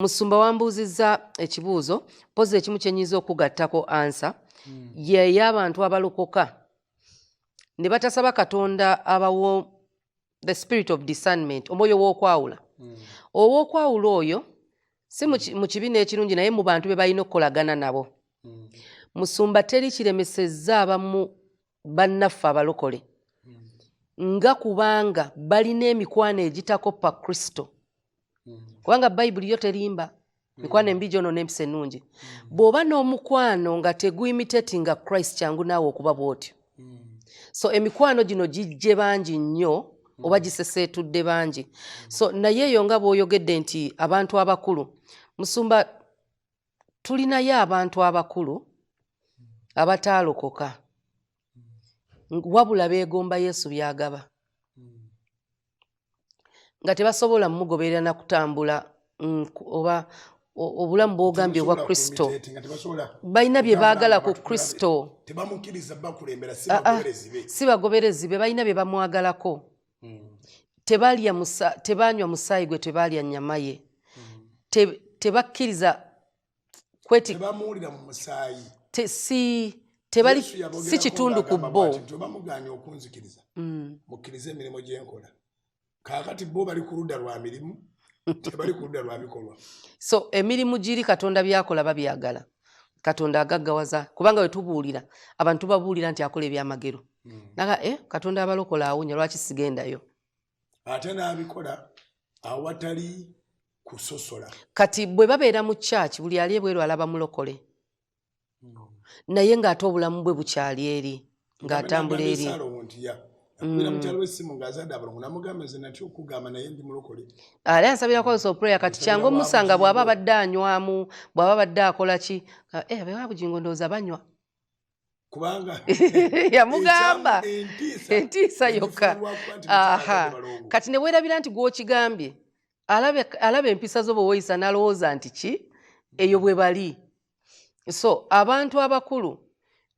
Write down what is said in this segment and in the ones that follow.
Musumba wambuuzizza ekibuuzo pozi ekimu kyenyiza okugattako ansa ye y'abantu abalokoka ne batasaba Katonda abawo the spirit of discernment omwoyo w'okwawula ow'okwawula oyo si mu kibiina ekirungi naye mu bantu be balina okukolagana nabo. Musumba teri kiremesezza abamu bannaffe abalokole nga kubanga balina emikwano egitakoppa Kristo. Kubanga Bayibuli yo terimba mikwano embi gyono n'empisa ennungi. Bw'oba n'omukwano nga teguyimitatinga Christ kyangu naawe okuba bw'otyo. So emikwano gino gijje bangi nnyo oba giseseetudde bangi. So naye eyo nga bw'oyogedde nti abantu abakulu, Musumba tulinayo abantu abakulu abataalokoka wabula beegomba Yesu by'agaba nga tebasobola mmugoberera na kutambula oba obulamu bw'ogambye obwa Kristo. Balina bye baagala ku Kristo. Si bagoberezi be, balina bye bamwagalako. Tebanywa musaayi gwe, tebaalya nnyama ye. Tebakkiriza si kitundu ku bo. Kakati bo bali ku ludda lwa mirimu, tebali ku ludda lwa bikolwa. So emirimu giri Katonda byakola babyagala. Katonda agaggawaza kubanga we tubuulira abantu babuulira nti akola ebyamagero. Naga Katonda abalokola awunya lwaki sigendayo. Ate n'abikola awatali kusosola. Kati bwe babeera mu church buli ali ebweru alaba mulokole. Naye ng'ate obulamu bwe bukyali eri ng'atambula eri. Ali ansabira kwa prayer kati kyangu musanga bw'aba badde anywamu bw'aba badde akola ki abalokoka Bujjingo ndowooza banywa kubanga yamugamba entiisa yokka. Kati ne weerabira nti gw'okigambye alaba empisa zo bw'oyisa n'alowooza nti ki eyo bwe bali. So abantu abakulu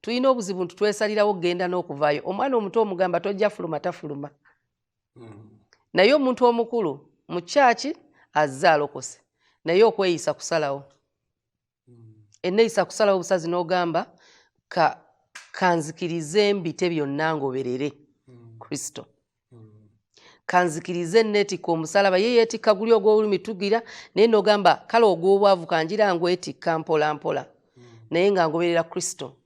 tulina obuzibu nti twesalirawo genda n'okuvaayo. Omwana omuto omugamba tojja fuluma tafuluma. Naye omuntu omukulu mu kyaki azze alokose naye okweyisa kusalawo. Enneeyisa kusalawo obusazi n'ogamba kanzikirize mbite byonna ngoberere Kristo. Kanzikirize neetikka omusalaba ye yeetikka guli ogw'olulimi tugira naye n'ogamba kale ogw'obwavu kangira ngwetikka mpola mpola naye nga ngoberera Kristo.